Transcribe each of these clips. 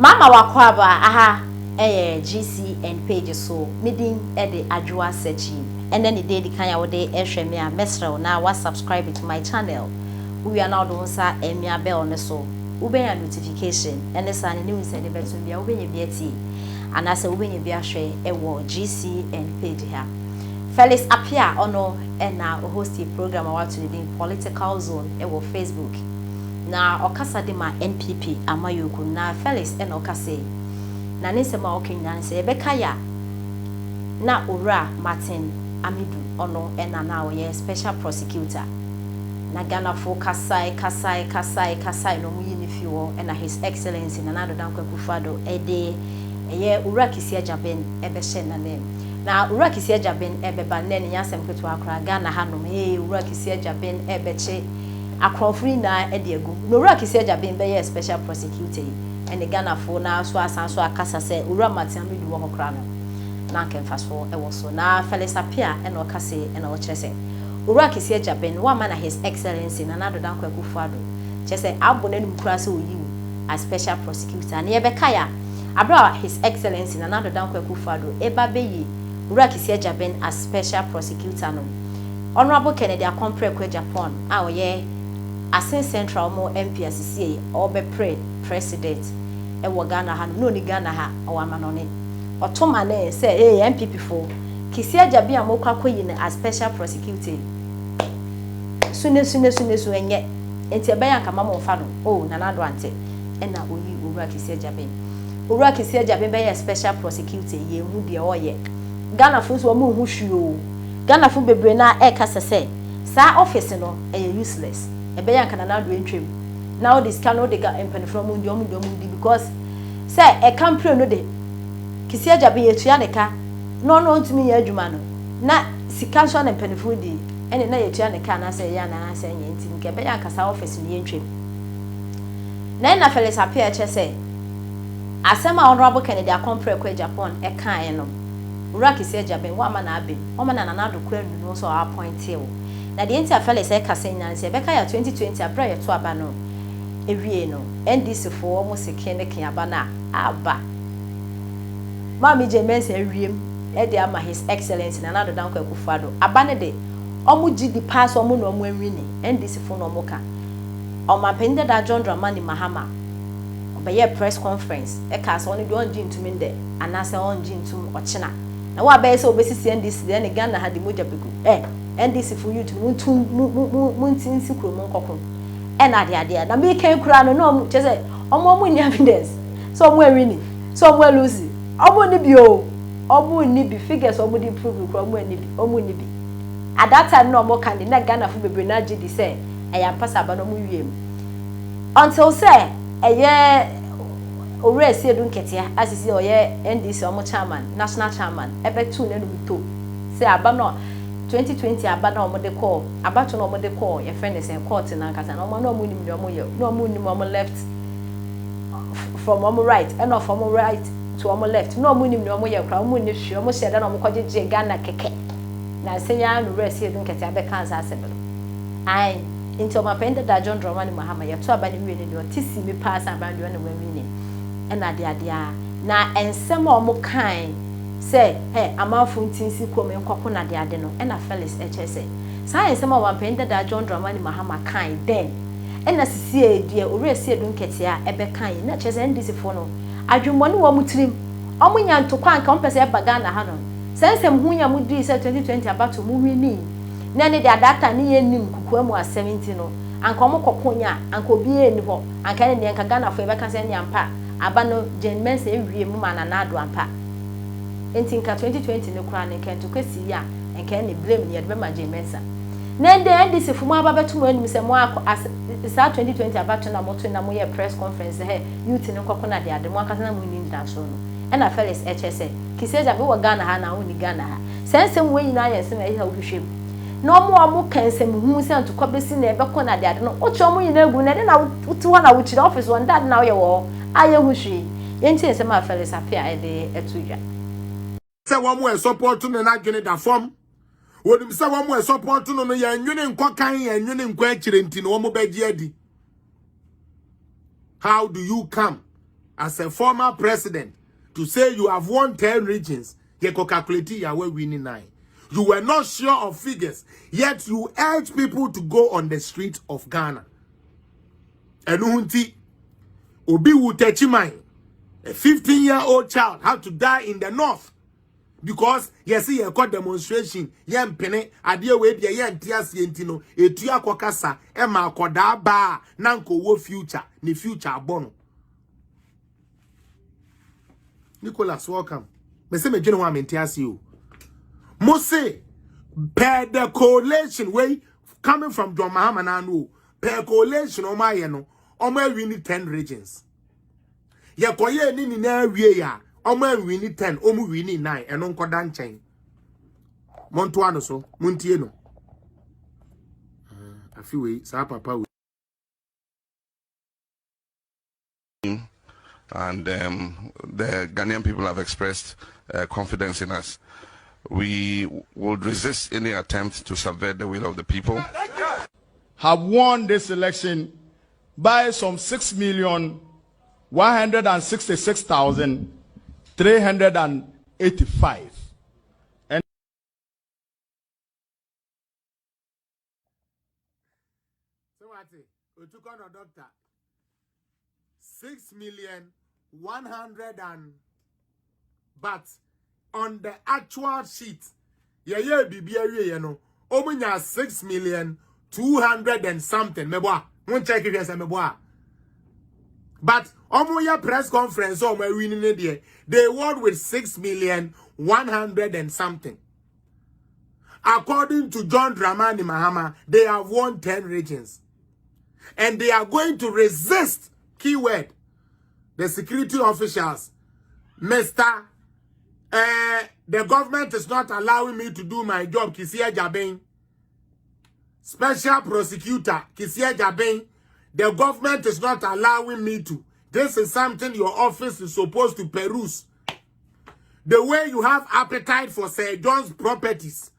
Mama wakwaba aha GC and page so meeting at the Ajua searching and then the day the kind of day me a mesro now was subscribe to my channel. We are now doing sa emia bell on the so ube a notification and the sun news and the best will be ube beauty and as a ube be a share a war GC and page here. Felix appear or no and now host a program about to the political zone ewo Facebook. Na okasa de ma NPP amayoku na Felix en okase na nisema okinya se ebeka ya na ora Martin Amidu ono ena na oye special prosecutor na Ghana for kasai no mu yini fiwo ena his excellency na nado dankwa kufado ede eye ora Kissi Agyabeng ebe hye na nem na ora Kissi Agyabeng ebe ba ne nyasem keto akra Ghana hanom ora Kissi Agyabeng ebe che akrofri na ediegu no ura Kissi Agyabeng be special prosecutor and the Ghana for na so asanso akasa se ura Martin Amidu wo hokra no na kemfa so e wo so na Felix apia e na okase e na wo kyerese ura Kissi Agyabeng wa mana his excellency na nado dankwa kufuado kyerese abo na num kura se oyiwu a special prosecutor na ye be kaya abra his excellency na nado dankwa kufuado e ba beyi ura Kissi Agyabeng as special prosecutor no honorable Kennedy Akompre kwa Japan a oye Asin Central mo MPSCA or be president e wo Ghana ha no ni Ghana ha o amanone otoma na say MPP for Kissi Agyabeng amokwa koyi na as special prosecutor sune enye enti ebe yanka mama ofa no oh na nado ante e na oyi owura Kissi Agyabeng owura Kissi Agyabeng be special prosecutor ye hu de oye Ghana fo so mo hu hwio Ghana fo bebre na e kasa say sa office no e useless ebe yanka na nado entwem now this can no dey ga empen from mundi because say e campaign no dey Kissi Agyabeng yetua ne ka no ntumi ye adwuma no na sika so na empen fo di ene na yetua ne ka na say ya na say nye nti nke ebe yanka sa office no entwem na Felix appear che say asema honorable Kennedy Akompre kwa Japan e kan no ura Kissi Agyabeng wa ma na abem o ma na nado kwa nu no so appoint you na the entire Felix e kasa nyanse e beka ya 2020 abra ye to aba no ewie no NDC for mo seke ne kan aba na aba mami jemense ewiem e de ama his excellency na nado dankwa kufuado aba ne de omo gidi pass omo no omo anwi ni NDC for no omo ka omo pende da John Dramani Mahama obaye press conference e ka so ne de onji ntumi nde anase onji ntum ochina na wa baye so obesisi NDC de ne Ghana ha de moja beku NDC for you to muntinsi kromo nkokon e na de na me kan kura no chese omo ni evidence so omo awini so omo lose omo ni bi o omo ni bi figures omo di prove kura omo ni bi at that time no omo kan na Ghana for bebre na gidi say e ya pasa ba no mo wiem until say eye owura si edu nketia asisi oye NDC omo chairman national chairman ebetu na no to say aba no 2020 aba na omo de call abato na omo de call your friend is in court na nkata na omo no omo nim de omo ye no omo nim omo left from omo right and of omo right to omo left no omo nim de omo ye kra omo ni hwe omo sheda na omo kwajeje Ghana keke na senya no resi edu nkata abe kansa asebelo ai into omo pende da John Dramani Mahama ye to aba ni wi ni o tisi mi pass aba ni na wi ni e na de ade a na ensem omo kan say hey amafu ntinsi kome nkoko na de ade no e na Felix echese science ma wan pende da John Dramani Mahama kan then e na sisi edie ore esi edu nkete a ebe kan na chese NDC fo no adwumoni wo mutirim omunya ntokwa nka ompese eba Ghana ha no sensem hunya mudi se 2020 abato mu wini na ne de adata ne ye nim kuku mu a 70 no anka omokokonya anka obi eni ho anka ne de anka Ghana fo ebe ka se ne ampa aba no jenmense ewie mu ma na ado ampa enti nka 2020 ne kura ne kento kwesi ya enka ne blame ne yedbe ma jemensa na NDC fumu aba betum anim se mo sa 2020 abato na moto na mo ye press conference he youth ne nkoko na de ade mo akasa na mo ni nda so no e na Felix HSA Kissi Agyabeng wo Ghana ha na wo ni Ghana ha sensem we nyina yensem e ha wohwehwem na omo kansem hu se anto kwabesi na ebe ko na de ade no ocho omo nyina egu na de na wutu ho na wuchire office won dad na wo ye wo aye hwehwe yenti ensem a Felix apia e de etudwa say one more support no na dwene da form wonim say one more support no ya nwene nkokan ya nwene nkwa akire nti no wo begye adi how do you come as a former president to say you have won 10 regions, you calculate you are winning 9. You were not sure of figures, yet you urge people to go on the streets of Ghana. Enuhunti, Obi Wutechimai, a 15-year-old child had to die in the north because you see a court demonstration. Yem pene adie we bia ye ntias yentino etua kokasa e ma koda ba nanko wo future ni future abono. Nicholas, welcome. Me say me dwene ho amentias you. Mose per the coalition way coming from John Mahama Nanu per coalition o ma ye no o ma win 10 regions. Ye koye ni na wie ya o ma win 10 o mu win 9 eno nkoda nchen. Monto ano so muntie no. Afiwe sa papa we. And the Ghanaian people have expressed confidence in us. We would resist any attempt to subvert the will of the people. Have won this election by some 6,166,385. And So what? We took on a doctor. 6,100,000 and but on the actual sheet, yeah, BBA, you know, omunya 6,200,000 and something. Meboa, won't check if yes, meboa. But omuya press conference, oh, my winning idea, they won with 6,100,000 and something. According to John Dramani Mahama, they have won 10 regions. And they are going to resist, keyword, the security officials. Mr. The government is not allowing me to do my job, Kissi Agyabeng. Special prosecutor, Kissi Agyabeng. The government is not allowing me to. This is something your office is supposed to peruse. The way you have appetite for Sir John's properties,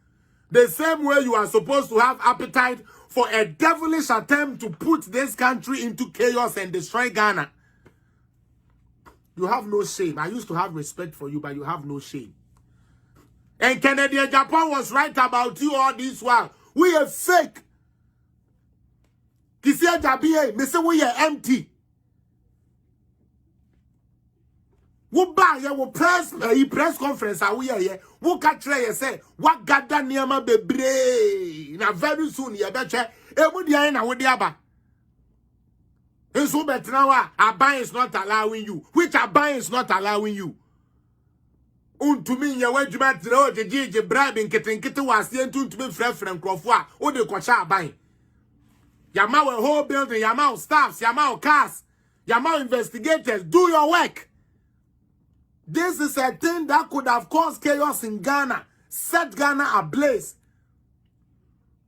the same way you are supposed to have appetite for a devilish attempt to put this country into chaos and destroy Ghana. You have no shame. I used to have respect for you, but you have no shame. And Kennedy Japan was right about you all this while. We are fake. Kissi Agyabeng, me say we are empty. We buy we press conference are we here. We catch you say what gather niama bebre. Na very soon you better. Emu dia na we dia ba. And so better now Agyapong is not allowing you. Which Agyapong is not allowing you? Untumi nya wadwuma tire o jeje bribe nketenkete wase ntumi frefre nkrofo a o de kwacha Agyapong. Yama we whole building, yama staffs, yama cars, yama investigators, do your work. This is a thing that could have caused chaos in Ghana, set Ghana ablaze.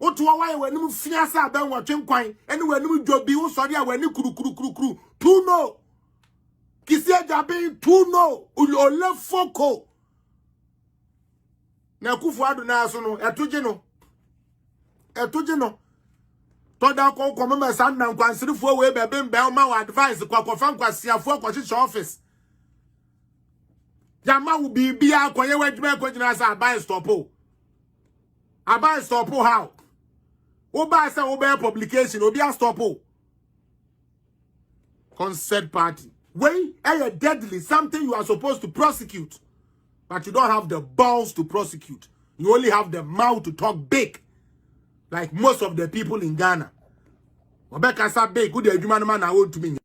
Otu why when you fiasa ben watching kwine, and when you jobi o sorry when you kuru. To know. Kissi Agyabeng to know. Ole foko. Na kufuadu na so no, etuje no. Toda ko komema sanda nkwansirifo we bebe mbe ma advice kwa kofan kwasiafo kwa chiche office. Yama will be akoye wadwuma kwagina sa Agyapong stopo. Agyapong stopo how? Oba say oba publication obi a stopo. Concert party. Way deadly, something you are supposed to prosecute. But you don't have the balls to prosecute. You only have the mouth to talk big. Like most of the people in Ghana. Obeka sa big good adwuma man na want to me.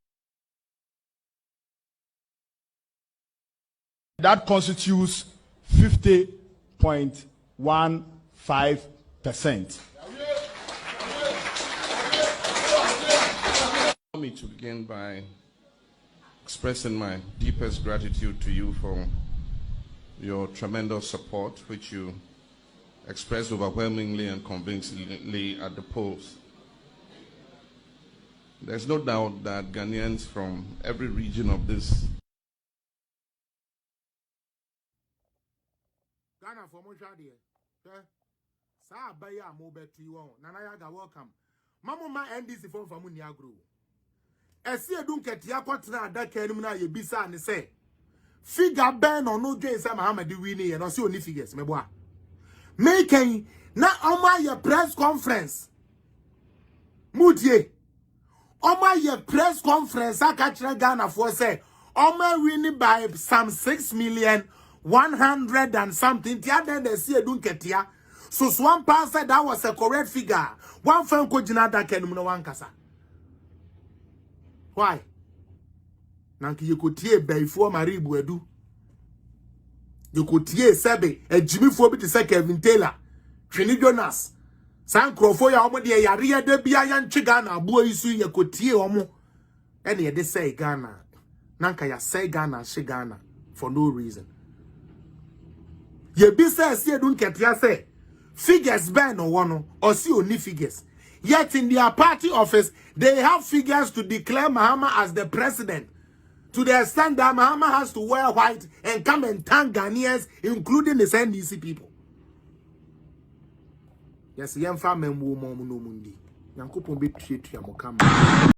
that constitutes 50.15%. Allow me to begin by expressing my deepest gratitude to you for your tremendous support, which you expressed overwhelmingly and convincingly at the polls. There's no doubt that Ghanaians from every region of this Ghana for Moshadi. Sa baya mo betu won. Nana yaga welcome. Mama NDC from Niagro. esi edun ketia kwatena adaka anim na ye bisa ne say figure ben on no dwen say Muhammad win ye no say oni figures mebo a making na oma ye press conference mutie oma ye press conference aka kire Ghana for say oma win by some 6,100,000 and something the other they see edun ketia so one person said that was a correct figure one fan ko jina adaka anim no wan kasa why nanki yekotie baifo maribu edu yekotie sebe ejimifo bi te se Kevin Taylor Twini Jonas sankrofo ya omo de yare de bia ya nche Ghana abo isu yekotie omo ene ye de say Ghana nanka ya say Ghana she Ghana for no reason ye bi say see edun ketia say figures ben no one or see only figures. Yet in their party office, they have figures to declare Mahama as the president. To the extent that Mahama has to wear white and come and thank Ghanaians, including the NDC people. Yes, young family,